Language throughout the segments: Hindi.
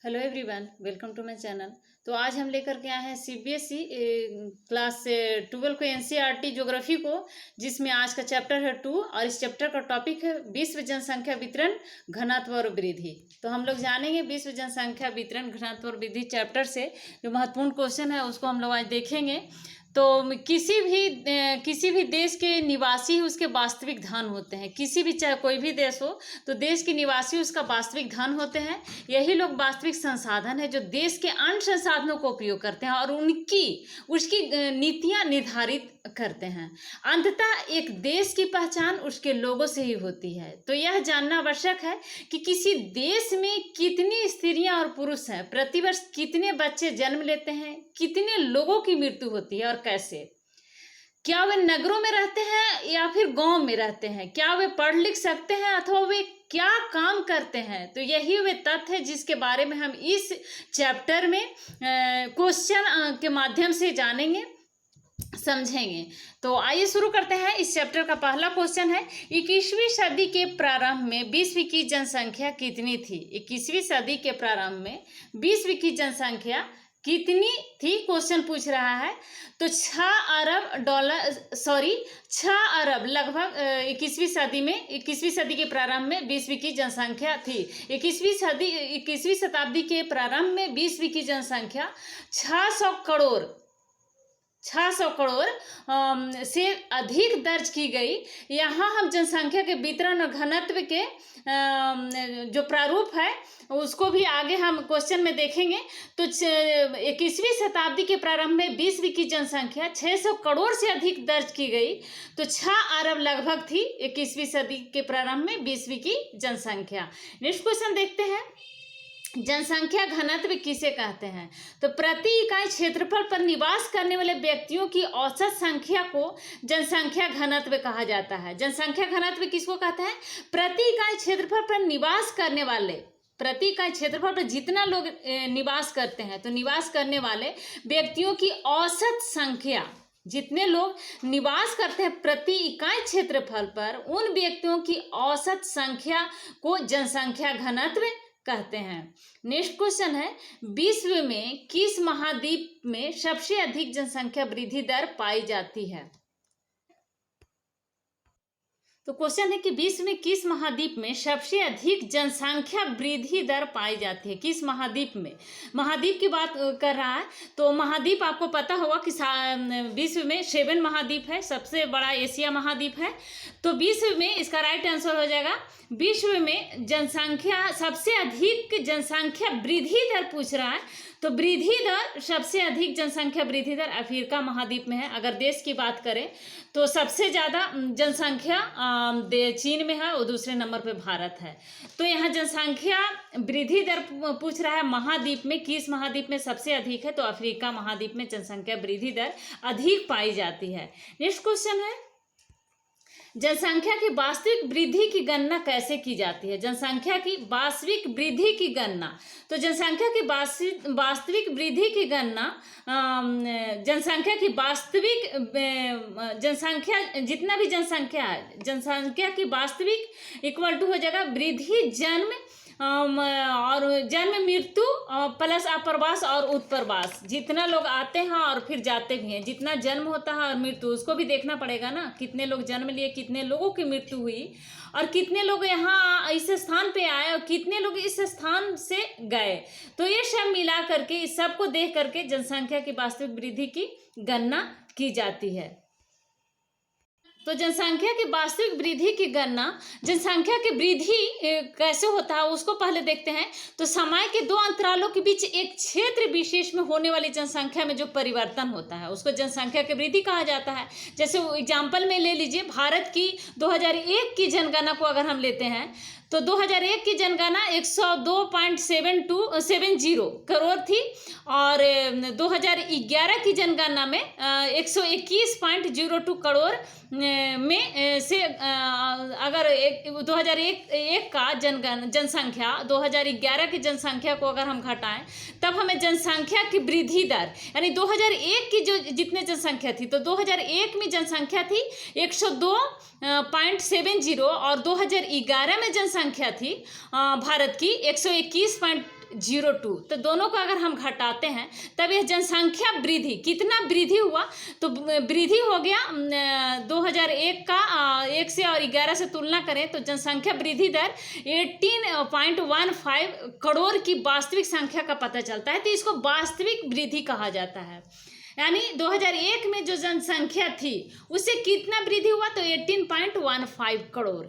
Hello everyone, welcome to my channel. तो आज हम लेकर के आए हैं सीबीएसई क्लास 12 को एनसीईआरटी ज्योग्राफी को, जिसमें आज का चैप्टर है 2 और इस चैप्टर का टॉपिक है विश्व जनसंख्या वितरण, घनत्व और वृद्धि। तो हम लोग जानेंगे विश्व जनसंख्या वितरण, घनत्व और वृद्धि चैप्टर से जो महत्वपूर्ण क्वेश्चन है उसको हम लोग आज देखेंगे। तो किसी भी देश के निवासी ही उसके वास्तविक धन होते हैं। किसी भी, चाहे कोई भी देश हो, तो देश के निवासी उसका वास्तविक धन होते हैं। यही लोग वास्तविक संसाधन है जो देश के अन्य संसाधनों को उपयोग करते हैं और उसकी नीतियां निर्धारित करते हैं। अंततः एक देश की पहचान उसके लोगों से ही होती है। तो यह जानना आवश्यक है कि किसी देश में कितनी स्त्रियां और पुरुष हैं, प्रतिवर्ष कितने बच्चे जन्म लेते हैं, कितने लोगों की मृत्यु होती है और कैसे। क्या वे नगरों में रहते हैं या फिर गांव में रहते हैं, क्या वे पढ़ लिख सकते हैं अथवा वे क्या काम करते हैं। तो यही वे तथ्य है जिसके बारे में हम इस चैप्टर में क्वेश्चन के माध्यम से जानेंगे, समझेंगे। तो आइए शुरू करते हैं। इस चैप्टर का पहला क्वेश्चन है, 21वीं सदी के प्रारंभ में विश्व की जनसंख्या कितनी थी। 21वीं सदी के प्रारंभ में विश्व की जनसंख्या कितनी थी, क्वेश्चन पूछ रहा है। तो 6 अरब लगभग 21वीं सदी के प्रारंभ में विश्व की जनसंख्या थी। 21वीं शताब्दी के प्रारंभ में विश्व की जनसंख्या 600 करोड़ से अधिक दर्ज की गई। यहाँ हम जनसंख्या के वितरण और घनत्व के जो प्रारूप है उसको भी आगे हम क्वेश्चन में देखेंगे। तो 21वीं शताब्दी के प्रारंभ में विश्व की जनसंख्या 600 करोड़ से अधिक दर्ज की गई। तो 6 अरब लगभग थी 21वीं सदी के प्रारंभ में विश्व की जनसंख्या। नेक्स्ट क्वेश्चन देखते हैं, जनसंख्या घनत्व किसे कहते हैं। तो प्रति इकाई क्षेत्रफल पर निवास करने वाले व्यक्तियों की औसत संख्या को जनसंख्या घनत्व कहा जाता है। जनसंख्या घनत्व किसको कहते हैं, प्रति इकाई क्षेत्रफल पर निवास करने वाले, प्रति इकाई क्षेत्रफल पर जितना लोग निवास करते हैं, तो निवास करने वाले व्यक्तियों की औसत संख्या, जितने लोग निवास करते हैं प्रति इकाई क्षेत्रफल पर, उन व्यक्तियों की औसत संख्या को जनसंख्या घनत्व कहते हैं। नेक्स्ट क्वेश्चन है, विश्व में किस महाद्वीप में सबसे अधिक जनसंख्या वृद्धि दर पाई जाती है। तो क्वेश्चन है कि विश्व में किस महाद्वीप में सबसे अधिक जनसंख्या वृद्धि दर पाई जाती है। किस महाद्वीप में, महाद्वीप की बात कर रहा है। तो महाद्वीप आपको पता होगा कि विश्व में 7 महाद्वीप है, सबसे बड़ा एशिया महाद्वीप है। तो विश्व में इसका राइट आंसर हो जाएगा, विश्व में जनसंख्या सबसे अधिक जनसंख्या वृद्धि दर पूछ रहा है। तो वृद्धि दर, सबसे अधिक जनसंख्या वृद्धि दर अफ्रीका महाद्वीप में है। अगर देश की बात करें तो सबसे ज़्यादा जनसंख्या चीन में है और दूसरे नंबर पे भारत है। तो यहाँ जनसंख्या वृद्धि दर पूछ रहा है महाद्वीप में, किस महाद्वीप में सबसे अधिक है। तो अफ्रीका महाद्वीप में जनसंख्या वृद्धि दर अधिक पाई जाती है। नेक्स्ट क्वेश्चन है, जनसंख्या की वास्तविक वृद्धि की गणना कैसे की जाती है। जनसंख्या की वास्तविक वृद्धि की गणना, तो जनसंख्या की वास्तविक वृद्धि की गणना, जनसंख्या की वास्तविक जनसंख्या, जितना भी जनसंख्या है, जनसंख्या की वास्तविक इक्वल टू हो जाएगा वृद्धि जन्म और जन्म मृत्यु प्लस अप्रवास और उत्प्रवास। जितना लोग आते हैं और फिर जाते भी हैं, जितना जन्म होता है और मृत्यु, उसको भी देखना पड़ेगा ना, कितने लोग जन्म लिए, कितने लोगों की मृत्यु हुई और कितने लोग यहाँ इस स्थान पे आए और कितने लोग इस स्थान से गए। तो ये सब मिला करके, इस सब को देख करके जनसंख्या की वास्तविक वृद्धि की गणना की जाती है। तो जनसंख्या की वास्तविक वृद्धि की गणना, जनसंख्या की वृद्धि कैसे होता है उसको पहले देखते हैं। तो समय के 2 अंतरालों के बीच एक क्षेत्र विशेष में होने वाली जनसंख्या में जो परिवर्तन होता है उसको जनसंख्या की वृद्धि कहा जाता है। जैसे एग्जाम्पल में ले लीजिए, भारत की 2001 की जनगणना को अगर हम लेते हैं तो 2001 की जनगणना 102.70 करोड़ थी और 2011 की जनगणना में 121.02 करोड़ में से अगर 2001 का जनसंख्या 2011 की जनसंख्या को अगर हम घटाएं, तब हमें जनसंख्या की वृद्धि दर, यानी 2001 की जो जितने जनसंख्या थी, तो 2001 में जनसंख्या थी 102.70 और 2011 में जनसंख्या थी भारत की 121. 0.02। तो दोनों को अगर हम घटाते हैं तब यह जनसंख्या वृद्धि कितना वृद्धि हुआ, तो वृद्धि हो गया 2001 का 1 से और 11 से तुलना करें तो जनसंख्या वृद्धि दर 18.15 करोड़ की वास्तविक संख्या का पता चलता है। तो इसको वास्तविक वृद्धि कहा जाता है। यानी 2001 में जो जनसंख्या थी उससे कितना वृद्धि हुआ, तो 18.15 करोड़।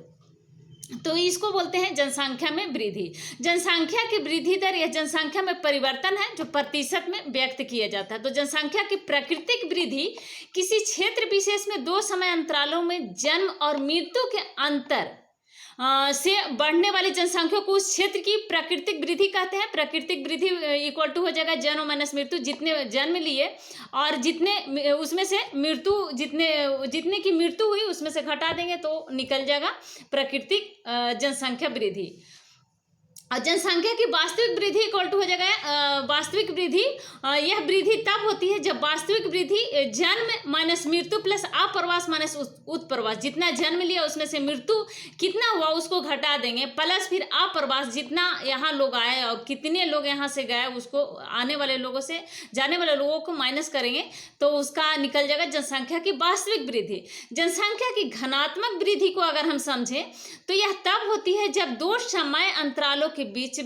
तो इसको बोलते हैं जनसंख्या में वृद्धि। जनसंख्या की वृद्धि दर यह जनसंख्या में परिवर्तन है जो प्रतिशत में व्यक्त किया जाता है। तो जनसंख्या की प्राकृतिक वृद्धि किसी क्षेत्र विशेष में 2 समय अंतरालों में जन्म और मृत्यु के अंतर से बढ़ने वाली जनसंख्या को उस क्षेत्र की प्राकृतिक वृद्धि कहते हैं। प्राकृतिक वृद्धि इक्वल टू हो जाएगा जन्म माइनस मृत्यु, जितने जन्म लिए और जितने उसमें से मृत्यु जितने की मृत्यु हुई उसमें से घटा देंगे तो निकल जाएगा प्राकृतिक जनसंख्या वृद्धि। और जनसंख्या की वास्तविक वृद्धि इक्वल टू हो जाएगा वास्तविक वृद्धि। यह वृद्धि तब होती है जब वास्तविक वृद्धि जन्म माइनस मृत्यु प्लस अप्रवास माइनस उत्प्रवास, जितना जन्म लिया उसमें से मृत्यु कितना हुआ उसको घटा देंगे, प्लस फिर अप्रवास जितना यहाँ लोग आए और कितने लोग यहाँ से गए उसको आने वाले लोगों से जाने वाले लोगों को माइनस करेंगे तो उसका निकल जाएगा जनसंख्या की वास्तविक वृद्धि। जनसंख्या की घनात्मक वृद्धि को अगर हम समझें तो यह तब होती है जब 2 समय अंतरालों के बीच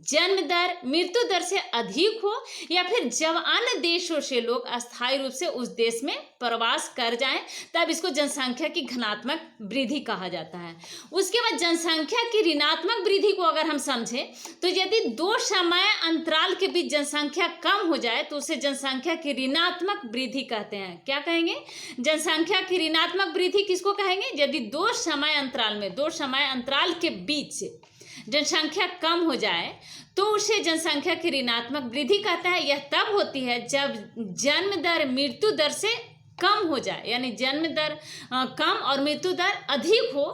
जन्म दर मृत्यु दर से अधिक हो या फिर जब अन्य देशों से लोग अस्थायी रूप से उस देश में प्रवास कर जाएं, तब इसको जनसंख्या की घनात्मक वृद्धि कहा जाता है। उसके बाद जनसंख्या की ऋणात्मक वृद्धि को अगर हम समझें तो यदि 2 समय अंतराल के बीच जनसंख्या कम हो जाए तो उसे जनसंख्या की ऋणात्मक वृद्धि कहते हैं। क्या कहेंगे? जनसंख्या की ऋणात्मक वृद्धि किसको कहेंगे? यदि 2 समय अंतराल के बीच जनसंख्या कम हो जाए तो उसे जनसंख्या की ऋणात्मक वृद्धि कहता है। यह तब होती है जब जन्म दर मृत्यु दर से कम हो जाए, यानी जन्म दर कम और मृत्यु दर अधिक हो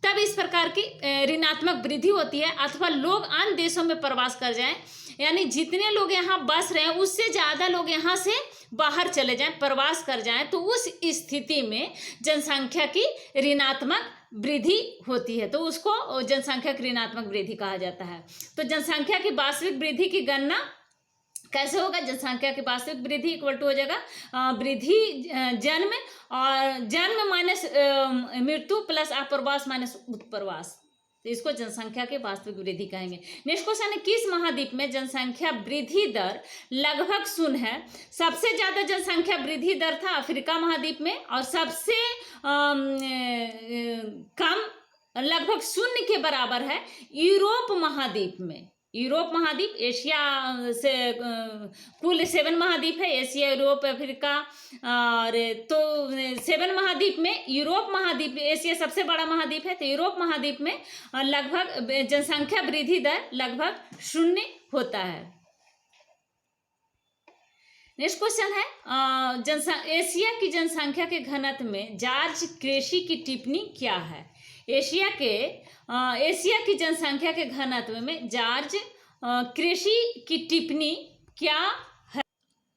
तब इस प्रकार की ऋणात्मक वृद्धि होती है। अथवा लोग अन्य देशों में प्रवास कर जाएं, यानी जितने लोग यहाँ बस रहे हैं उससे ज़्यादा लोग यहाँ से बाहर चले जाएं, प्रवास कर जाएं, तो उस स्थिति में जनसंख्या की ऋणात्मक वृद्धि होती है, तो उसको जनसंख्या की ऋणात्मक वृद्धि कहा जाता है। तो जनसंख्या की वास्तविक वृद्धि की गणना कैसे होगा? जनसंख्या की वास्तविक वृद्धि इक्वल टू हो जाएगा वृद्धि जन्म माइनस मृत्यु प्लस अप्रवास माइनस उत्प्रवास, तो इसको जनसंख्या के वास्तविक वृद्धि कहेंगे। नेक्स्ट क्वेश्चन है, किस महाद्वीप में जनसंख्या वृद्धि दर लगभग शून्य है? सबसे ज्यादा जनसंख्या वृद्धि दर था अफ्रीका महाद्वीप में और सबसे कम लगभग शून्य के बराबर है यूरोप महाद्वीप में। यूरोप महाद्वीप एशिया से कुल 7 महाद्वीप है, एशिया यूरोप अफ्रीका, और तो 7 महाद्वीप में यूरोप महाद्वीप, एशिया सबसे बड़ा महाद्वीप है, तो यूरोप महाद्वीप में लगभग जनसंख्या वृद्धि दर लगभग 0 होता है। नेक्स्ट क्वेश्चन है, एशिया की जनसंख्या के घनत्व में जॉर्ज क्रेसी की टिप्पणी क्या है? एशिया की जनसंख्या के घनत्व में जॉर्ज क्रेसी की टिप्पणी क्या है?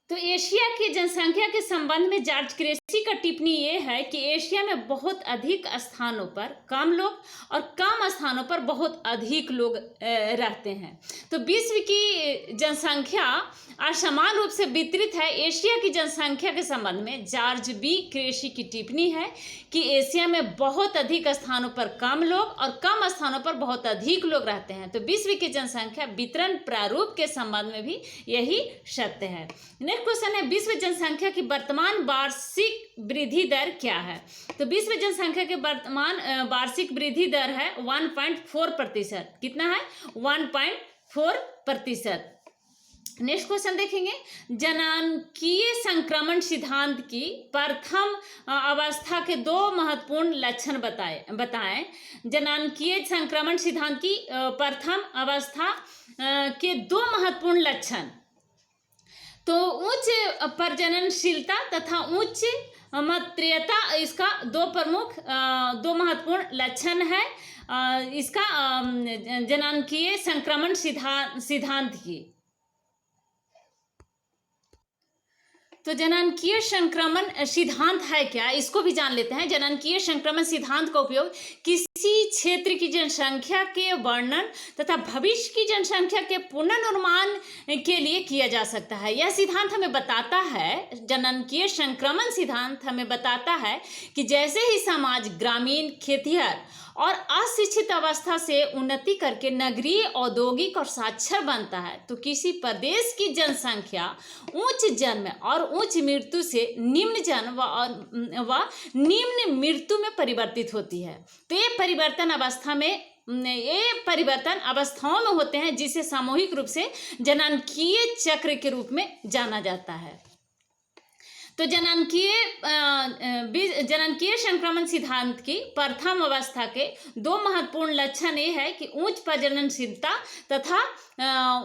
तो एशिया की जनसंख्या के संबंध में जॉर्ज क्रेसी का टिप्पणी ये है कि एशिया में बहुत अधिक स्थानों पर कम लोग और कम स्थानों पर बहुत अधिक लोग रहते हैं। तो विश्व की जनसंख्या असमान रूप से वितरित है। एशिया की जनसंख्या के संबंध में जॉर्ज बी क्रेसी की टिप्पणी है कि एशिया में बहुत अधिक स्थानों पर कम लोग और कम स्थानों पर बहुत अधिक लोग रहते हैं। तो विश्व की जनसंख्या वितरण प्रारूप के संबंध में भी यही सत्य है। नेक्स्ट क्वेश्चन है, विश्व जनसंख्या की वर्तमान वार्षिक वृद्धि दर क्या है? तो विश्व जनसंख्या के वर्तमान वार्षिक वृद्धि दर है 1.4%। कितना है? 1.4%। नेक्स्ट क्वेश्चन देखेंगे, जनांकीय संक्रमण सिद्धांत की प्रथम अवस्था के 2 महत्वपूर्ण लक्षण बताएं। जनांकीय संक्रमण सिद्धांत की प्रथम अवस्था के 2 महत्वपूर्ण लक्षण, तो उच्च प्रजननशीलता तथा उच्च मातृत्वता, इसका 2 महत्वपूर्ण लक्षण है इसका जनांकीय संक्रमण सिद्धांत की। तो जनांकीय संक्रमण सिद्धांत है क्या, इसको भी जान लेते हैं। जनांकीय संक्रमण सिद्धांत का उपयोग किसी किसी क्षेत्र की जनसंख्या के वर्णन तथा भविष्य की जनसंख्या के पुनर्निर्माण के लिए किया जा सकता है। यह सिद्धांत हमें बताता है, जननांगीय संक्रमण सिद्धांत हमें बताता है कि जैसे ही समाज ग्रामीण, खेतिहर और अशिक्षित अवस्था से उन्नति करके नगरीय, औद्योगिक और साक्षर बनता है, तो किसी प्रदेश की जनसंख्या उच्च जन्म और उच्च मृत्यु से निम्न जन्म व निम्न मृत्यु में परिवर्तित होती है। तो ये परिवर्तन अवस्थाओं में होते हैं, जिसे सामूहिक रूप से जननांगीय चक्र के रूप में जाना जाता है। तो जननांगीय संक्रमण सिद्धांत की प्रथम अवस्था के दो महत्वपूर्ण लक्षण ये है कि उच्च प्रजननशीलता तथा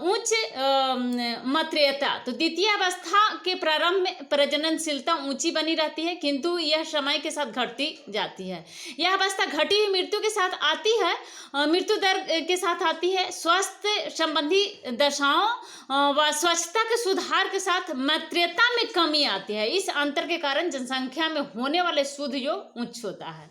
उच्च मातृत्वता। तो द्वितीय अवस्था के प्रारंभ में प्रजननशीलता ऊंची बनी रहती है, किंतु यह समय के साथ घटती जाती है। यह अवस्था घटी हुई मृत्यु के साथ आती है, मृत्यु दर के साथ आती है। स्वास्थ्य संबंधी दशाओं व स्वच्छता के सुधार के साथ मातृत्वता में कमी आती है। इस अंतर के कारण जनसंख्या में होने वाले शुद्ध योग उच्च होता है।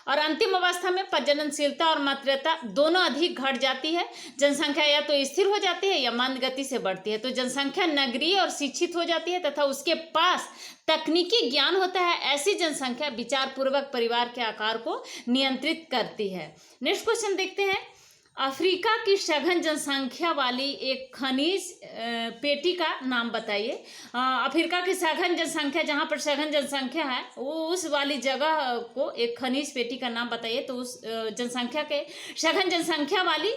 और अंतिम अवस्था में प्रजननशीलता और मातृत्वता दोनों अधिक घट जाती है। जनसंख्या या तो स्थिर हो जाती है या मंद गति से बढ़ती है। तो जनसंख्या नगरीय और शिक्षित हो जाती है तथा उसके पास तकनीकी ज्ञान होता है। ऐसी जनसंख्या विचार पूर्वक परिवार के आकार को नियंत्रित करती है। नेक्स्ट क्वेश्चन देखते हैं। अफ्रीका की सघन जनसंख्या वाली एक खनिज पेटी का नाम बताइए। अफ्रीका की सघन जनसंख्या, जहाँ पर सघन जनसंख्या है, वो उस वाली जगह को एक खनिज पेटी का नाम बताइए। तो उस जनसंख्या के सघन जनसंख्या वाली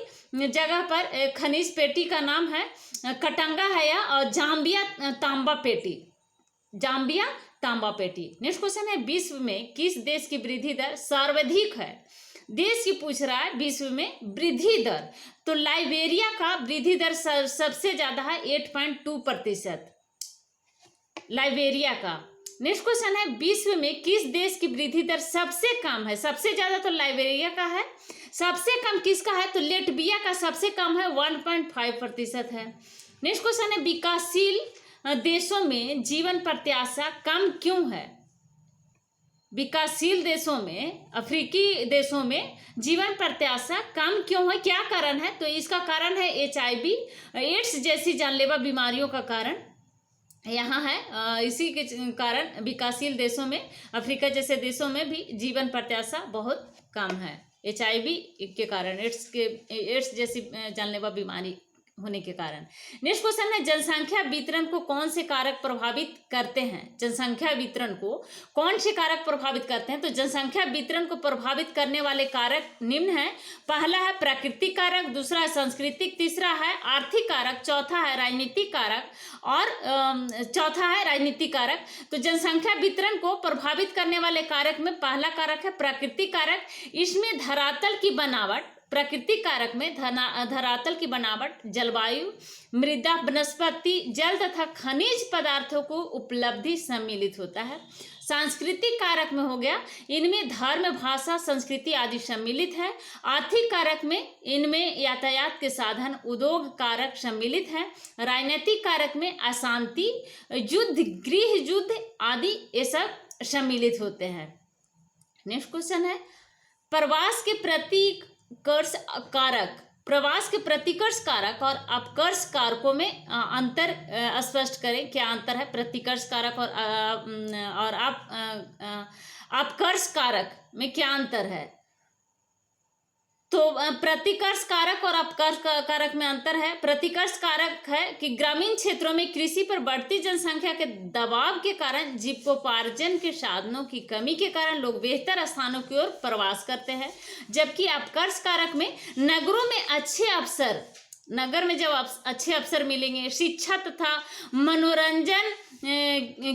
जगह पर खनिज पेटी का नाम है कटंगा है या जाम्बिया तांबा पेटी। जाम्बिया तांबा पेटी। नेक्स्ट क्वेश्चन है, विश्व में किस देश की वृद्धि दर सर्वाधिक है? देश की पूछ रहा है विश्व में वृद्धि दर। तो लाइबेरिया का वृद्धि दर सबसे ज्यादा है 8.2%, लाइबेरिया का। नेक्स्ट क्वेश्चन है, विश्व में किस देश की वृद्धि दर सबसे कम है? सबसे ज्यादा तो लाइबेरिया का है, सबसे कम किसका है? तो लेटविया का सबसे कम है, 1.5% है। नेक्स्ट क्वेश्चन है, विकासशील देशों में जीवन प्रत्याशा कम क्यों है? विकासशील देशों में, अफ्रीकी देशों में जीवन प्रत्याशा कम क्यों है? क्या कारण है? तो इसका कारण है HIV, एड्स जैसी जानलेवा बीमारियों का कारण यहाँ है। इसी के कारण विकासशील देशों में, अफ्रीका जैसे देशों में भी जीवन प्रत्याशा बहुत कम है, HIV के कारण, एड्स जैसी जानलेवा बीमारी होने के कारण। नेक्स्ट क्वेश्चन है, जनसंख्या वितरण को कौन से कारक प्रभावित करते हैं? जनसंख्या वितरण को कौन से कारक प्रभावित करते हैं? तो जनसंख्या वितरण को प्रभावित करने वाले कारक निम्न है। पहला है प्राकृतिक कारक, दूसरा है सांस्कृतिक, तीसरा है आर्थिक कारक, चौथा है राजनीतिक कारक कारक। तो जनसंख्या वितरण को प्रभावित करने वाले कारक में पहला कारक है प्राकृतिक कारक। इसमें धरातल की बनावट, प्राकृतिक कारक में धरातल की बनावट, जलवायु, मृदा, वनस्पति, जल तथा खनिज पदार्थों को उपलब्धि सम्मिलित होता है। सांस्कृतिक कारक में हो गया, इनमें धर्म, भाषा, संस्कृति आदि सम्मिलित है। आर्थिक कारक में इनमें यातायात के साधन, उद्योग कारक सम्मिलित है। राजनीतिक कारक में अशांति, युद्ध, गृह युद्ध आदि ये सब सम्मिलित होते हैं। नेक्स्ट क्वेश्चन है, प्रवास के प्रतिकर्ष कारक और अपकर्ष कारकों में अंतर स्पष्ट करें। क्या अंतर है प्रतिकर्ष कारक और अपकर्ष कारक में क्या अंतर है? तो प्रतिकर्ष कारक और अपकर्ष कारक में अंतर है। प्रतिकर्ष कारक है कि ग्रामीण क्षेत्रों में कृषि पर बढ़ती जनसंख्या के दबाव के कारण, जीविकोपार्जन के साधनों की कमी के कारण लोग बेहतर स्थानों की ओर प्रवास करते हैं। जबकि अपकर्ष कारक में नगरों में अच्छे अवसर, नगर में जब अच्छे अवसर मिलेंगे, शिक्षा तथा मनोरंजन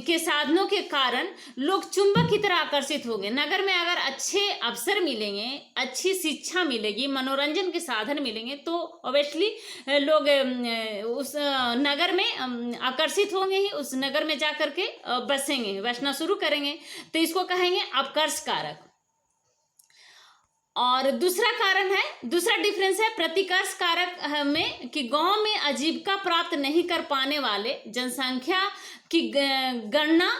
के साधनों के कारण लोग चुंबक की तरह आकर्षित होंगे। नगर में अगर अच्छे अवसर मिलेंगे, अच्छी शिक्षा मिलेगी, मनोरंजन के साधन मिलेंगे, तो ऑब्वियसली लोग उस नगर में आकर्षित होंगे ही, उस नगर में जा करके बसेंगे, बसना शुरू करेंगे। तो इसको कहेंगे अपकर्ष कारक। और दूसरा कारण है, दूसरा डिफरेंस है प्रतिकर्ष कारक में कि गांव में आजीविका प्राप्त नहीं कर पाने वाले जनसंख्या की गणना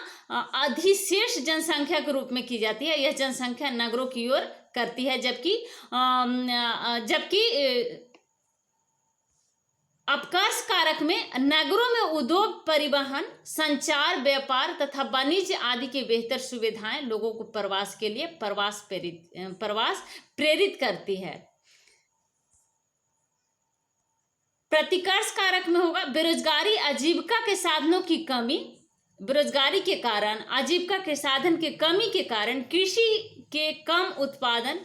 अधिशेष जनसंख्या के रूप में की जाती है। यह जनसंख्या नगरों की ओर करती है, जबकि अपकर्ष कारक में नगरों में उद्योग, परिवहन, संचार, व्यापार तथा वाणिज्य आदि की बेहतर सुविधाएं लोगों को प्रवास के लिए प्रवास प्रेरित करती है। प्रतिकर्ष कारक में होगा बेरोजगारी, आजीविका के साधनों की कमी। बेरोजगारी के कारण, आजीविका के साधन की कमी के कारण, कृषि के कम उत्पादन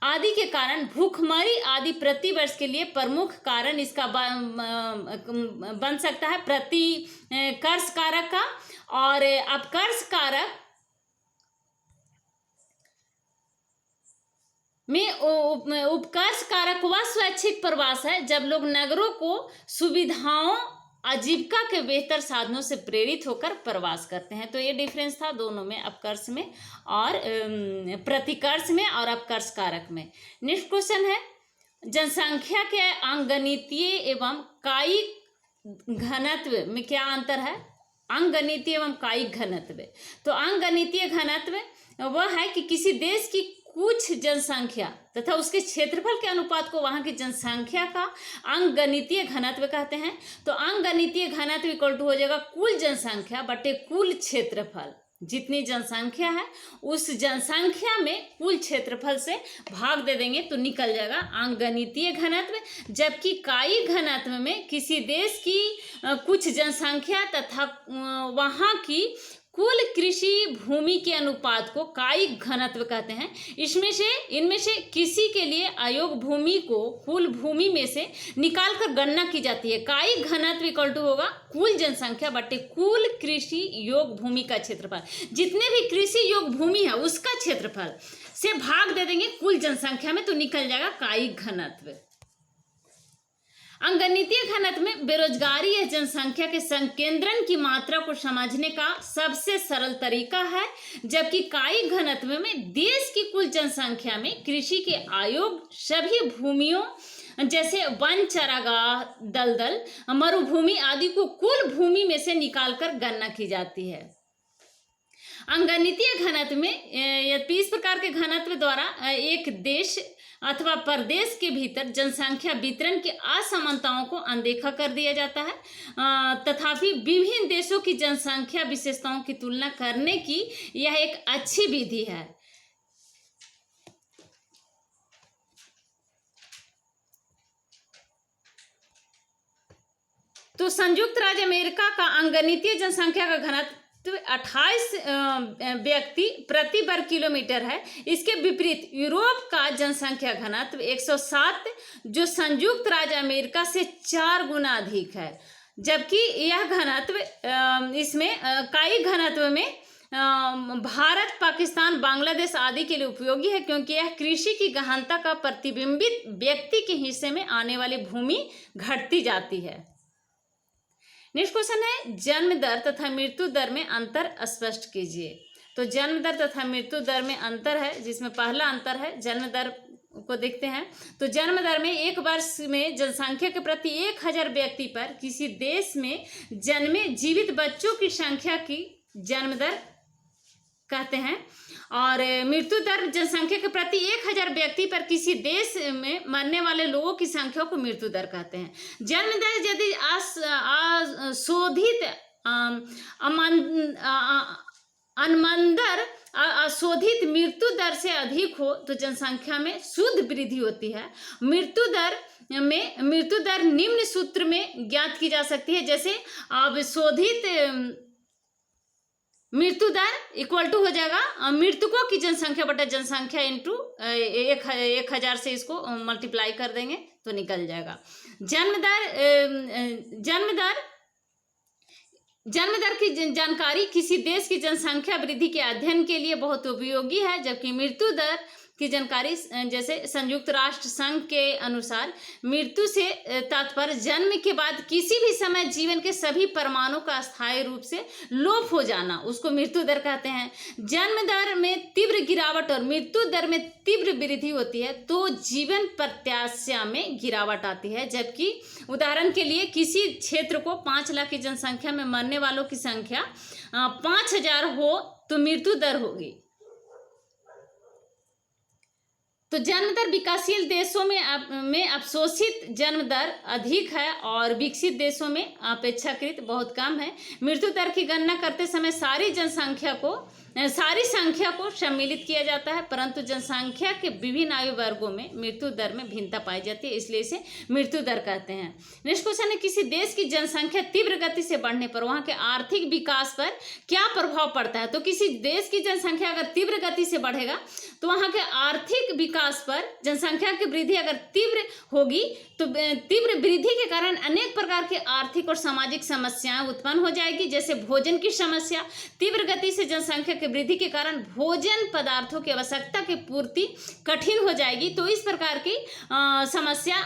आदि के कारण भूखमरी आदि प्रतिवर्ष के लिए प्रमुख कारण इसका बन सकता है प्रतिकर्ष कारक का। और अपकर्ष कारक में उपकर्ष कारक वह स्वैच्छिक प्रवास है जब लोग नगरों को सुविधाओं, आजीविका के बेहतर साधनों से प्रेरित होकर प्रवास करते हैं। तो ये डिफरेंस था दोनों में, अपकर्ष में और प्रतिकर्ष में और अपकर्ष कारक में। नेक्स्ट क्वेश्चन है, जनसंख्या के अंकगणितीय एवं कायिक घनत्व में क्या अंतर है? अंकगणितीय एवं कायिक घनत्व। तो अंकगणितीय घनत्व वह है कि किसी देश की कुछ जनसंख्या तथा उसके क्षेत्रफल के अनुपात को वहां की जनसंख्या का अंकगणितीय घनत्व कहते हैं। तो अंकगणितीय घनत्व इक्वल टू हो जाएगा कुल जनसंख्या बटे कुल क्षेत्रफल। जितनी जनसंख्या है उस जनसंख्या में कुल क्षेत्रफल से भाग दे देंगे तो निकल जाएगा अंकगणितीय घनत्व। जबकि कायिक घनत्व में किसी देश की कुछ जनसंख्या तथा वहां की कुल कृषि भूमि के अनुपात को कायिक घनत्व कहते हैं। इनमें से किसी के लिए अयोग भूमि को कुल भूमि में से निकालकर गणना की जाती है। कायिक घनत्व इक्वल टू होगा कुल जनसंख्या बटे कुल कृषि योग भूमि का क्षेत्रफल। जितने भी कृषि योग भूमि है उसका क्षेत्रफल से भाग दे देंगे कुल जनसंख्या में तो निकल जाएगा कायिक घनत्व। अंकगणितीय घनत्व में बेरोजगारी या जनसंख्या के संकेंद्रण की मात्रा को समझने का सबसे सरल तरीका है, जबकि कायिक घनत्व में देश की कुल जनसंख्या में कृषि के अयोग सभी भूमियों जैसे वन, चारागाह, दलदल, मरुभूमि आदि को कुल भूमि में से निकालकर गणना की जाती है। अंकगणितीय घनत्व में इस प्रकार के घनत्व द्वारा एक देश अथवा प्रदेश के भीतर जनसंख्या वितरण की असमानताओं को अनदेखा कर दिया जाता है। तथापि विभिन्न देशों की जनसंख्या विशेषताओं की तुलना करने की यह एक अच्छी विधि है। तो संयुक्त राज्य अमेरिका का अंकगणितीय जनसंख्या का घनत्व 28 व्यक्ति प्रति वर्ग किलोमीटर है। इसके विपरीत यूरोप का जनसंख्या घनत्व 107 जो संयुक्त राज्य अमेरिका से 4 गुना अधिक है। जबकि यह घनत्व इसमें कायिक घनत्व में भारत, पाकिस्तान, बांग्लादेश आदि के लिए उपयोगी है, क्योंकि यह कृषि की गहनता का प्रतिबिंबित व्यक्ति के हिस्से में आने वाली भूमि घटती जाती है। नेक्स्ट क्वेश्चन है, जन्म दर तथा मृत्यु दर में अंतर स्पष्ट कीजिए। तो जन्म दर तथा मृत्यु दर में अंतर है, जिसमें पहला अंतर है जन्म दर को देखते हैं। तो जन्म दर में एक वर्ष में जनसंख्या के प्रति 1000 व्यक्ति पर किसी देश में जन्मे जीवित बच्चों की संख्या की जन्म दर कहते हैं। और मृत्यु दर जनसंख्या के प्रति 1000 व्यक्ति पर किसी देश में मरने वाले लोगों की संख्या को मृत्यु दर कहते हैं। जन्म दर यदि अशोधित अनमंदर अशोधित मृत्यु दर से अधिक हो तो जनसंख्या में शुद्ध वृद्धि होती है। मृत्यु दर निम्न सूत्र में ज्ञात की जा सकती है, जैसे अशोधित मृत्यु दर इक्वल टू हो जाएगा मृतकों की जनसंख्या बटा जनसंख्या इंटू 1000 से इसको मल्टीप्लाई कर देंगे तो निकल जाएगा। जन्म दर की जानकारी किसी देश की जनसंख्या वृद्धि के अध्ययन के लिए बहुत उपयोगी है, जबकि मृत्यु दर की जानकारी, जैसे संयुक्त राष्ट्र संघ के अनुसार मृत्यु से तात्पर्य जन्म के बाद किसी भी समय जीवन के सभी परमाणु का अस्थायी रूप से लोप हो जाना, उसको मृत्यु दर कहते हैं। जन्म दर में तीव्र गिरावट और मृत्यु दर में तीव्र वृद्धि होती है तो जीवन प्रत्याशा में गिरावट आती है। जबकि उदाहरण के लिए किसी क्षेत्र को 5 लाख की जनसंख्या में मरने वालों की संख्या 5000 हो तो मृत्यु दर होगी। तो जन्म दर विकासशील देशों में अवशोषित जन्म दर अधिक है और विकसित देशों में अपेक्षाकृत बहुत कम है। मृत्यु दर की गणना करते समय सारी संख्या को सम्मिलित किया जाता है, परंतु जनसंख्या के विभिन्न आयु वर्गों में मृत्यु दर में भिन्नता पाई जाती है, इसलिए इसे मृत्यु दर कहते हैं। नेक्स्ट क्वेश्चन है, किसी देश की जनसंख्या तीव्र गति से बढ़ने पर वहां के आर्थिक विकास पर क्या प्रभाव पड़ता है? तो किसी देश की जनसंख्या अगर तीव्र गति से बढ़ेगा तो वहां के आर्थिक विकास पर, जनसंख्या की वृद्धि अगर तीव्र होगी तो तीव्र वृद्धि के कारण अनेक प्रकार की आर्थिक और सामाजिक समस्याएं उत्पन्न हो जाएगी, जैसे भोजन की समस्या। तीव्र गति से जनसंख्या की वृद्धि के कारण भोजन पदार्थों की आवश्यकता की पूर्ति कठिन हो जाएगी, तो इस प्रकार की समस्या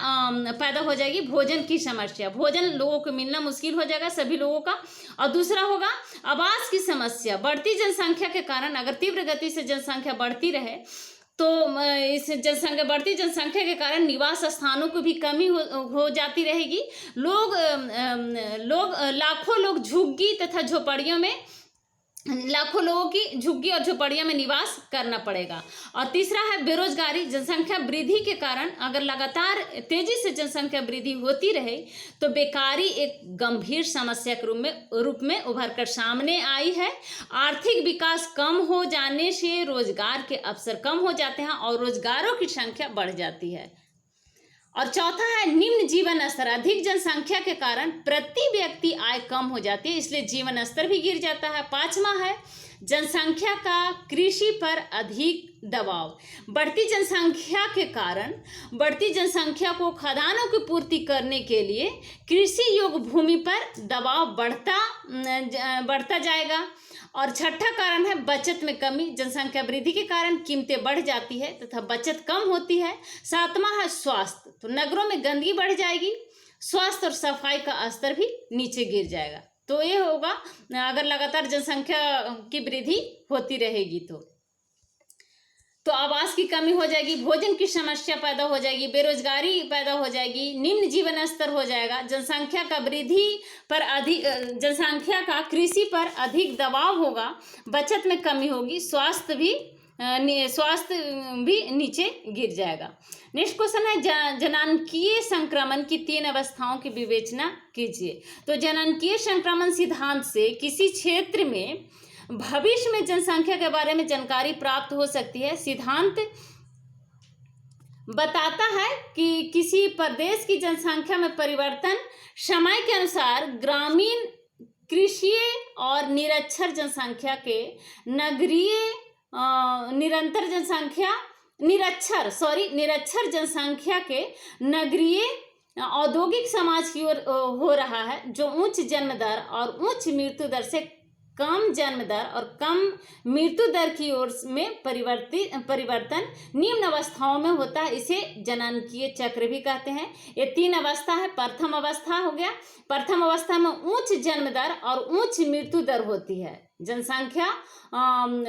पैदा हो जाएगी, भोजन की समस्या। भोजन लोगों को मिलना मुश्किल हो जाएगा सभी लोगों का। और दूसरा होगा आवास की समस्या। बढ़ती जनसंख्या के कारण अगर तीव्र गति से जनसंख्या बढ़ती रहे तो इस बढ़ती जनसंख्या के कारण निवास स्थानों को भी कमी हो जाती रहेगी। लाखों लोग झुग्गी तथा झोपड़ियों में, लाखों लोगों की झुग्गी और झोपड़ियों में निवास करना पड़ेगा। और तीसरा है बेरोजगारी। जनसंख्या वृद्धि के कारण अगर लगातार तेजी से जनसंख्या वृद्धि होती रहे तो बेकारी एक गंभीर समस्या के रूप में उभर कर सामने आई है। आर्थिक विकास कम हो जाने से रोजगार के अवसर कम हो जाते हैं और रोजगारों की संख्या बढ़ जाती है। और चौथा है निम्न जीवन स्तर। अधिक जनसंख्या के कारण प्रति व्यक्ति आय कम हो जाती है, इसलिए जीवन स्तर भी गिर जाता है। पांचवा है जनसंख्या का कृषि पर अधिक दबाव। बढ़ती जनसंख्या के कारण बढ़ती जनसंख्या को खदानों की पूर्ति करने के लिए कृषि योग्य भूमि पर दबाव बढ़ता जाएगा। और छठा कारण है बचत में कमी। जनसंख्या वृद्धि के कारण कीमतें बढ़ जाती है तथा बचत कम होती है। सातवां है स्वास्थ्य। तो नगरों में गंदगी बढ़ जाएगी, स्वास्थ्य और सफाई का स्तर भी नीचे गिर जाएगा। तो ये होगा अगर लगातार जनसंख्या की वृद्धि होती रहेगी तो आवास की कमी हो जाएगी, भोजन की समस्या पैदा हो जाएगी, बेरोजगारी पैदा हो जाएगी, निम्न जीवन स्तर हो जाएगा, जनसंख्या का कृषि पर अधिक दबाव होगा, बचत में कमी होगी, स्वास्थ्य भी नीचे गिर जाएगा। नेक्स्ट क्वेश्चन है जननांगीय संक्रमण की 3 अवस्थाओं की विवेचना कीजिए। तो जननांगीय संक्रमण सिद्धांत से किसी क्षेत्र में भविष्य में जनसंख्या के बारे में जानकारी प्राप्त हो सकती है। सिद्धांत बताता है कि किसी प्रदेश की जनसंख्या में परिवर्तन समय के अनुसार ग्रामीण, कृषीय और निरक्षर जनसंख्या के निरक्षर जनसंख्या के नगरीय औद्योगिक समाज की ओर हो रहा है, जो उच्च जन्म दर और उच्च मृत्यु दर से कम जन्म दर और कम मृत्यु दर की ओर में परिवर्तन निम्न अवस्थाओं में होता है। इसे जननांगीय चक्र भी कहते हैं। ये 3 अवस्था है। प्रथम अवस्था हो गया, प्रथम अवस्था में उच्च जन्म दर और उच्च मृत्यु दर होती है, जनसंख्या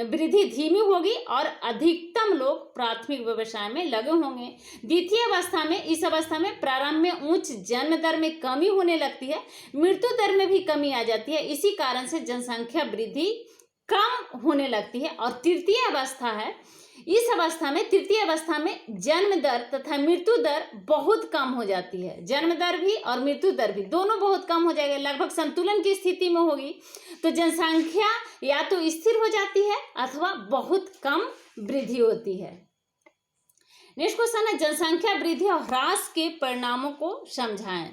वृद्धि धीमी होगी और अधिकतम लोग प्राथमिक व्यवसाय में लगे होंगे। द्वितीय अवस्था में, इस अवस्था में प्रारंभ में उच्च जन्म दर में कमी होने लगती है, मृत्यु दर में भी कमी आ जाती है, इसी कारण से जनसंख्या वृद्धि कम होने लगती है। और तृतीय अवस्था है, इस अवस्था में, तृतीय अवस्था में जन्म दर तथा मृत्यु दर बहुत कम हो जाती है। जन्म दर भी और मृत्यु दर भी दोनों बहुत कम हो जाएगा, लगभग संतुलन की स्थिति में होगी। तो जनसंख्या या तो स्थिर हो जाती है अथवा बहुत कम वृद्धि होती है। नेक्स्ट क्वेश्चन है जनसंख्या वृद्धि और ह्रास के परिणामों को समझाएं।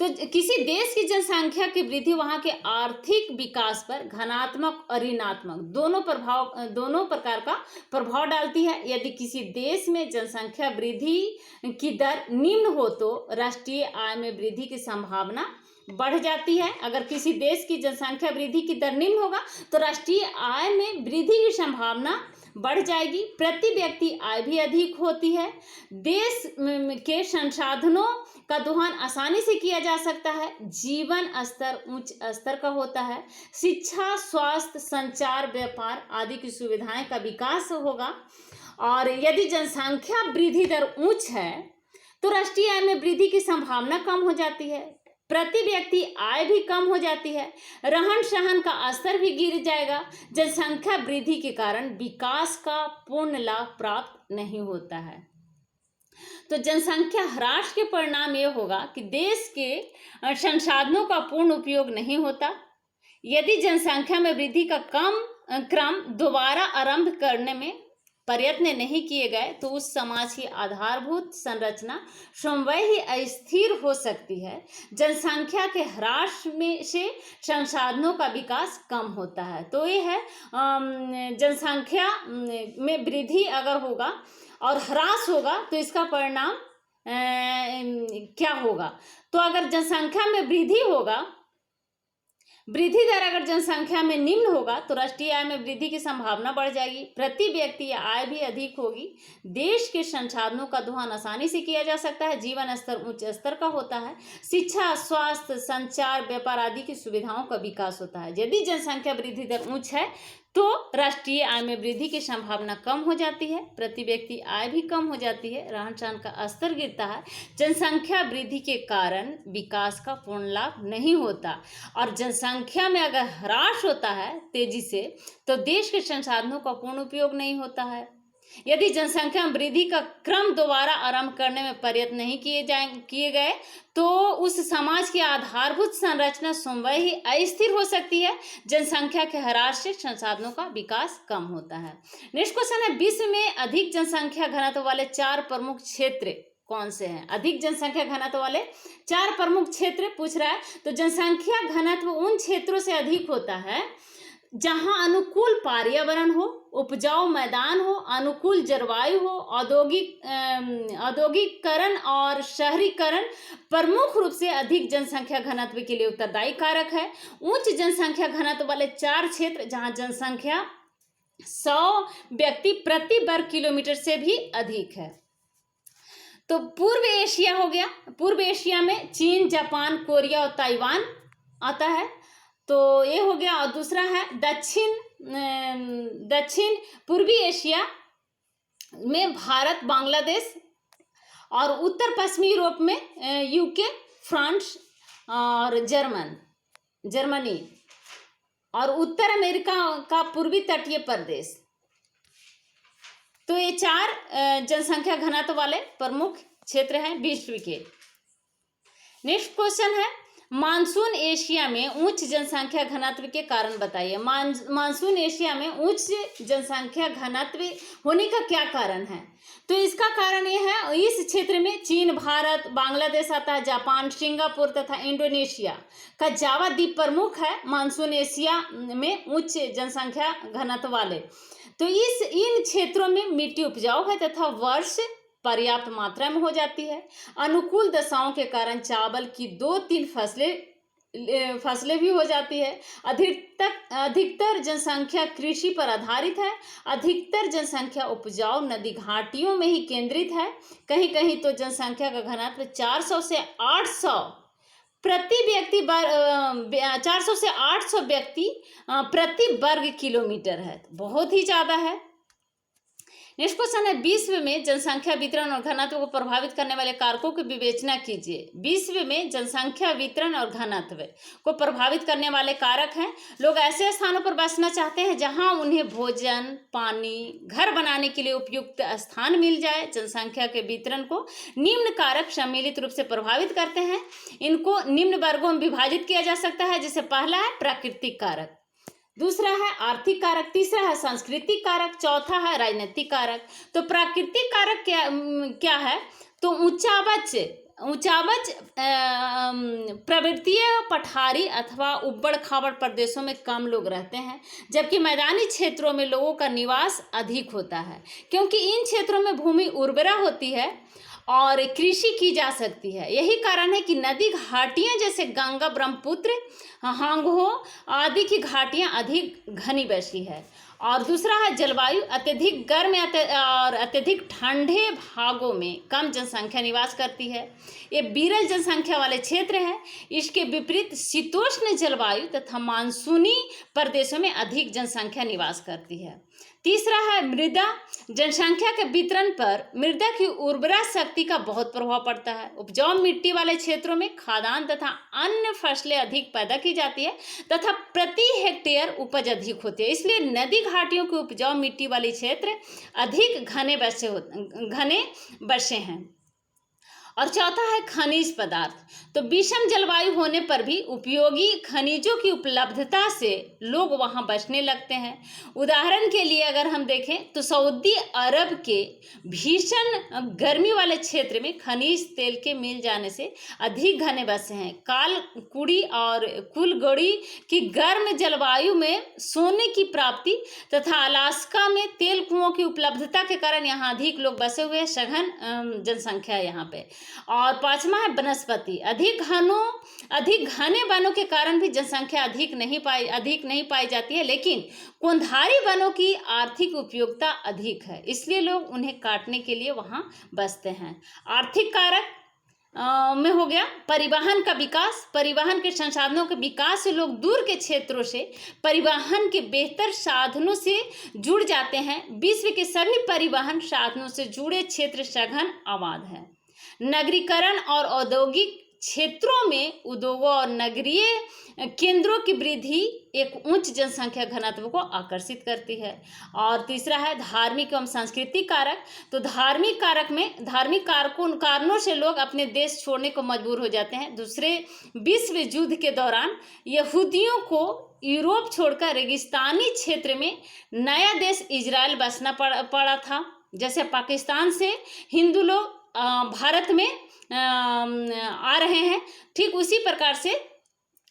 तो किसी देश की जनसंख्या की वृद्धि वहां के आर्थिक विकास पर धनात्मक और ऋणात्मक दोनों प्रकार का प्रभाव डालती है। यदि किसी देश में जनसंख्या वृद्धि की दर निम्न हो तो राष्ट्रीय आय में वृद्धि की संभावना बढ़ जाती है। अगर किसी देश की जनसंख्या वृद्धि की दर निम्न होगा तो राष्ट्रीय आय में वृद्धि की संभावना बढ़ जाएगी, प्रति व्यक्ति आय भी अधिक होती है, देश के संसाधनों का दोहन आसानी से किया जा सकता है, जीवन स्तर उच्च स्तर का होता है, शिक्षा, स्वास्थ्य, संचार, व्यापार आदि की सुविधाएं का विकास होगा। और यदि जनसंख्या वृद्धि दर उच्च है तो राष्ट्रीय आय में वृद्धि की संभावना कम हो जाती है, प्रति व्यक्ति आय भी कम हो जाती है, रहन सहन का स्तर भी गिर जाएगा। जनसंख्या वृद्धि के कारण विकास का पूर्ण लाभ प्राप्त नहीं होता है। तो जनसंख्या ह्रास के परिणाम ये होगा कि देश के संसाधनों का पूर्ण उपयोग नहीं होता। यदि जनसंख्या में वृद्धि का क्रम दोबारा आरंभ करने में प्रयत्न नहीं किए गए तो उस समाज की आधारभूत संरचना स्वयं ही अस्थिर हो सकती है। जनसंख्या के ह्रास में से संसाधनों का विकास कम होता है। तो ये है जनसंख्या में वृद्धि अगर होगा और ह्रास होगा तो इसका परिणाम क्या होगा। तो अगर जनसंख्या में वृद्धि होगा, वृद्धि दर अगर जनसंख्या में निम्न होगा तो राष्ट्रीय आय में वृद्धि की संभावना बढ़ जाएगी, प्रति व्यक्ति आय भी अधिक होगी, देश के संसाधनों का दोहन आसानी से किया जा सकता है, जीवन स्तर उच्च स्तर का होता है, शिक्षा, स्वास्थ्य, संचार, व्यापार आदि की सुविधाओं का विकास होता है। यदि जनसंख्या वृद्धि दर उच्च है तो राष्ट्रीय आय में वृद्धि की संभावना कम हो जाती है, प्रति व्यक्ति आय भी कम हो जाती है, रहन सहन का स्तर गिरता है, जनसंख्या वृद्धि के कारण विकास का पूर्ण लाभ नहीं होता। और जनसंख्या में अगर ह्रास होता है तेजी से तो देश के संसाधनों का पूर्ण उपयोग नहीं होता है। यदि जनसंख्या में वृद्धि का क्रम दोबारा आरंभ करने में प्रयत्न नहीं किए गए तो उस समाज की आधारभूत संरचना स्वयं ही अस्थिर हो सकती है। जनसंख्या के ह्रास से संसाधनों का विकास कम होता है। नेक्स्ट क्वेश्चन है, विश्व में अधिक जनसंख्या घनत्व वाले 4 प्रमुख क्षेत्र कौन से हैं? अधिक जनसंख्या घनत्व वाले 4 प्रमुख क्षेत्र पूछ रहा है। तो जनसंख्या घनत्व उन क्षेत्रों से अधिक होता है जहां अनुकूल पर्यावरण हो, उपजाऊ मैदान हो, अनुकूल जलवायु हो, औद्योगिकरण और शहरीकरण प्रमुख रूप से अधिक जनसंख्या घनत्व के लिए उत्तरदायी कारक है। उच्च जनसंख्या घनत्व वाले 4 क्षेत्र जहां जनसंख्या 100 व्यक्ति प्रति वर्ग किलोमीटर से भी अधिक है। तो पूर्व एशिया हो गया, पूर्व एशिया में चीन, जापान, कोरिया और ताइवान आता है, तो ये हो गया। और दूसरा है दक्षिण पूर्वी एशिया में भारत, बांग्लादेश, और उत्तर पश्चिमी यूरोप में यूके, फ्रांस और जर्मनी, और उत्तर अमेरिका का पूर्वी तटीय प्रदेश। तो ये 4 जनसंख्या घनत्व वाले प्रमुख क्षेत्र हैं विश्व के। नेक्स्ट क्वेश्चन है, मानसून एशिया में उच्च जनसंख्या घनत्व के कारण बताइए। मानसून एशिया में उच्च जनसंख्या घनत्व होने का क्या कारण है? तो इसका कारण यह है, इस क्षेत्र में चीन, भारत, बांग्लादेश आता है, जापान, सिंगापुर तथा इंडोनेशिया का जावा द्वीप प्रमुख है मानसून एशिया में उच्च जनसंख्या घनत्व वाले। तो इन क्षेत्रों में मिट्टी उपजाऊ है तथा वर्ष पर्याप्त मात्रा में हो जाती है। अनुकूल दशाओं के कारण चावल की 2-3 फसलें भी हो जाती है। अधिकतर जनसंख्या कृषि पर आधारित है। अधिकतर जनसंख्या उपजाऊ नदी घाटियों में ही केंद्रित है। कहीं कहीं तो जनसंख्या का घनत्व 400 से 800 व्यक्ति प्रति वर्ग किलोमीटर है, बहुत ही ज़्यादा है। नेक्स्ट क्वेश्चन है, विश्व में जनसंख्या वितरण और घनत्व को प्रभावित करने वाले कारकों की विवेचना कीजिए। विश्व में जनसंख्या वितरण और घनत्व को प्रभावित करने वाले कारक हैं। लोग ऐसे स्थानों पर बसना चाहते हैं जहां उन्हें भोजन, पानी, घर बनाने के लिए उपयुक्त स्थान मिल जाए। जनसंख्या के वितरण को निम्न कारक सम्मिलित रूप से प्रभावित करते हैं। इनको निम्न वर्गों में विभाजित किया जा सकता है, जैसे पहला है प्राकृतिक कारक, दूसरा है आर्थिक कारक, तीसरा है सांस्कृतिक कारक, चौथा है राजनीतिक कारक। तो प्राकृतिक कारक क्या है? तो ऊंचावच पर्वतीय, पठारी अथवा उबड़ खाबड़ प्रदेशों में कम लोग रहते हैं, जबकि मैदानी क्षेत्रों में लोगों का निवास अधिक होता है, क्योंकि इन क्षेत्रों में भूमि उर्वरा होती है और कृषि की जा सकती है। यही कारण है कि नदी घाटियां जैसे गंगा, ब्रह्मपुत्र, हांगहो आदि की घाटियां अधिक घनी बसी है और दूसरा है जलवायु अत्यधिक गर्म और अत्यधिक ठंडे भागों में कम जनसंख्या निवास करती है। ये विरल जनसंख्या वाले क्षेत्र है। इसके विपरीत शीतोष्ण जलवायु तथा मानसूनी प्रदेशों में अधिक जनसंख्या निवास करती है। तीसरा है मृदा। जनसंख्या के वितरण पर मृदा की उर्वरा शक्ति का बहुत प्रभाव पड़ता है। उपजाऊ मिट्टी वाले क्षेत्रों में खाद्यान्न तथा अन्य फसलें अधिक पैदा की जाती है तथा प्रति हेक्टेयर उपज अधिक होती है। इसलिए नदी घाटियों के उपजाऊ मिट्टी वाले क्षेत्र अधिक घने बसे हैं। और चौथा है खनिज पदार्थ। तो विषम जलवायु होने पर भी उपयोगी खनिजों की उपलब्धता से लोग वहां बसने लगते हैं। उदाहरण के लिए अगर हम देखें तो सऊदी अरब के भीषण गर्मी वाले क्षेत्र में खनिज तेल के मिल जाने से अधिक घने बसे हैं। कालकुड़ी और कुलगड़ी की गर्म जलवायु में सोने की प्राप्ति तथा अलास्का में तेल कुओं की उपलब्धता के कारण यहाँ अधिक लोग बसे हुए, सघन जनसंख्या यहाँ पे। और पांचवा है वनस्पति। अधिक घने वनों के कारण भी जनसंख्या अधिक नहीं पाई जाती है, लेकिन कोंधारी वनों की आर्थिक उपयोगिता अधिक है, इसलिए लोग उन्हें काटने के लिए वहां बसते हैं। आर्थिक कारक में हो गया परिवहन का विकास। परिवहन के संसाधनों के विकास से लोग दूर के क्षेत्रों से परिवहन के बेहतर साधनों से जुड़ जाते हैं। विश्व के सभी परिवहन साधनों से जुड़े क्षेत्र सघन आबाद है। नगरीकरण और औद्योगिक क्षेत्रों में उद्योगों और नगरीय केंद्रों की वृद्धि एक उच्च जनसंख्या घनत्व को आकर्षित करती है। और तीसरा है धार्मिक एवं सांस्कृतिक कारक। तो धार्मिक कारणों से लोग अपने देश छोड़ने को मजबूर हो जाते हैं। दूसरे विश्व युद्ध के दौरान यहूदियों को यूरोप छोड़कर रेगिस्तानी क्षेत्र में नया देश इजराइल बसना पड़ा था। जैसे पाकिस्तान से हिंदू लोग भारत में आ रहे हैं, ठीक उसी प्रकार से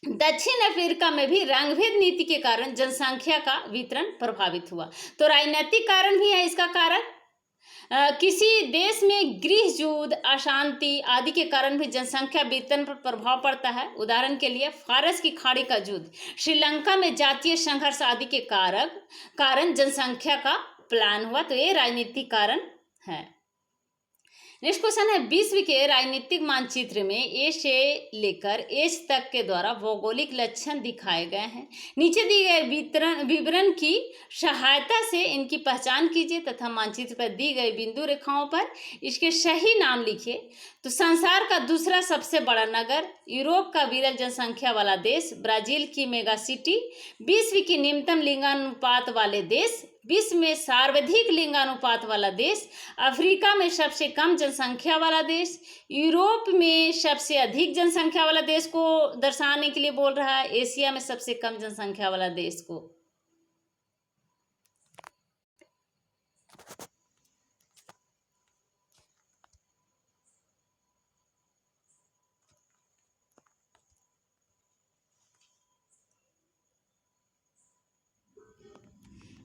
दक्षिण अफ्रीका में भी रंगभेद नीति के कारण जनसंख्या का वितरण प्रभावित हुआ। तो राजनीतिक कारण भी है इसका कारण। किसी देश में गृह युद्ध, अशांति आदि के कारण भी जनसंख्या वितरण पर प्रभाव पड़ता है। उदाहरण के लिए फारस की खाड़ी का युद्ध, श्रीलंका में जातीय संघर्ष आदि के कारण जनसंख्या का प्लान हुआ। तो ये राजनीतिक कारण है। नेक्स्ट क्वेश्चन है विश्व के राजनीतिक मानचित्र में ए से लेकर एच तक के द्वारा भौगोलिक लक्षण दिखाए गए हैं। नीचे दिए गए विवरण की सहायता से इनकी पहचान कीजिए तथा मानचित्र पर दी गई बिंदु रेखाओं पर इसके सही नाम लिखिए। तो संसार का दूसरा सबसे बड़ा नगर, यूरोप का विरल जनसंख्या वाला देश, ब्राजील की मेगा सिटी, विश्व की निम्नतम लिंगानुपात वाले देश, विश्व में सर्वाधिक लिंगानुपात वाला देश, अफ्रीका में सबसे कम जनसंख्या वाला देश, यूरोप में सबसे अधिक जनसंख्या वाला देश को दर्शाने के लिए बोल रहा है, एशिया में सबसे कम जनसंख्या वाला देश को।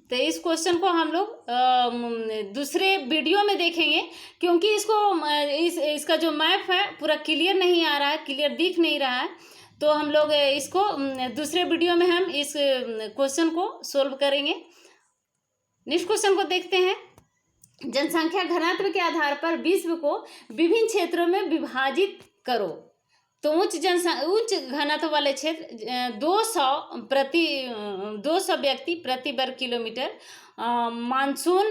तो इस क्वेश्चन को हम लोग दूसरे वीडियो में देखेंगे, क्योंकि इसका जो मैप है पूरा क्लियर नहीं आ रहा है, क्लियर दिख नहीं रहा है। तो हम लोग इसको दूसरे वीडियो में हम इस क्वेश्चन को सोल्व करेंगे। नेक्स्ट क्वेश्चन को देखते हैं। जनसंख्या घनत्व के आधार पर विश्व को विभिन्न क्षेत्रों में विभाजित करो। तो उच्च घनत्व वाले क्षेत्र 200 व्यक्ति प्रति वर्ग किलोमीटर। मानसून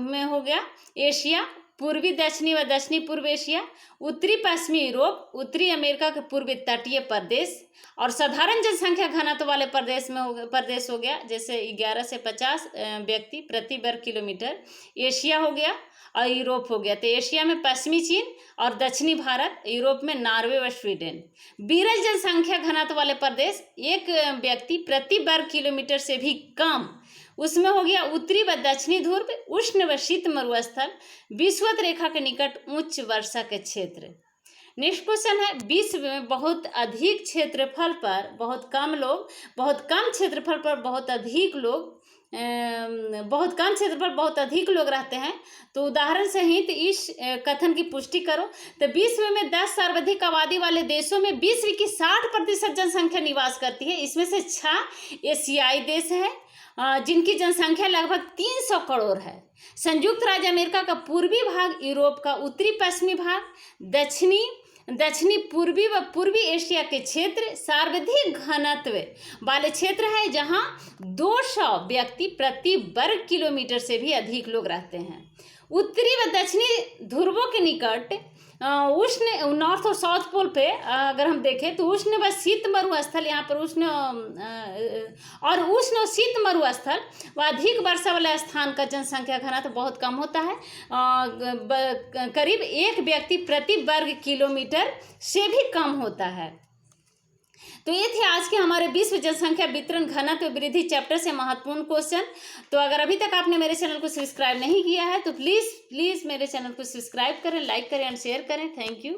में हो गया एशिया, पूर्वी दक्षिणी व दक्षिणी पूर्व एशिया, उत्तरी पश्चिमी यूरोप, उत्तरी अमेरिका के पूर्वी तटीय प्रदेश। और साधारण जनसंख्या घनत्व वाले प्रदेश हो गया जैसे 11 से 50 व्यक्ति प्रति वर्ग किलोमीटर, एशिया हो गया और यूरोप हो गया। तो एशिया में पश्चिमी चीन और दक्षिणी भारत, यूरोप में नॉर्वे व स्वीडन। विरल जनसंख्या घनत्व वाले प्रदेश, एक व्यक्ति प्रति वर्ग किलोमीटर से भी कम, उसमें हो गया उत्तरी व दक्षिणी ध्रुव, उष्ण व शीत मरुस्थल, विषुवत रेखा के निकट उच्च वर्षा के क्षेत्र। नेक्स्ट क्वेश्चन है विश्व में बहुत अधिक क्षेत्रफल पर बहुत कम क्षेत्रफल पर बहुत अधिक लोग बहुत कम क्षेत्र पर बहुत अधिक लोग रहते हैं, तो उदाहरण सहित इस कथन की पुष्टि करो। तो विश्व में 10 सर्वाधिक आबादी वाले देशों में विश्व की 60% जनसंख्या निवास करती है। इसमें से 6 एशियाई देश हैं जिनकी जनसंख्या लगभग 300 करोड़ है। संयुक्त राज्य अमेरिका का पूर्वी भाग, यूरोप का उत्तरी पश्चिमी भाग, दक्षिणी पूर्वी व पूर्वी एशिया के क्षेत्र सर्वाधिक घनत्व वाले क्षेत्र है, जहां 200 व्यक्ति प्रति वर्ग किलोमीटर से भी अधिक लोग रहते हैं। उत्तरी व दक्षिणी ध्रुवों के निकट उष्ण नॉर्थ और साउथ पोल पे अगर हम देखें तो उष्ण व शीत मरुस्थल, यहाँ पर उष्ण और शीत मरुस्थल व अधिक वर्षा वाले स्थान का जनसंख्या घनत्व बहुत कम होता है, करीब 1 व्यक्ति प्रति वर्ग किलोमीटर से भी कम होता है। तो ये थे आज के हमारे विश्व जनसंख्या वितरण घनत्व वृद्धि चैप्टर से महत्वपूर्ण क्वेश्चन। तो अगर अभी तक आपने मेरे चैनल को सब्सक्राइब नहीं किया है तो प्लीज़ मेरे चैनल को सब्सक्राइब करें, लाइक करें एंड शेयर करें। Thank you.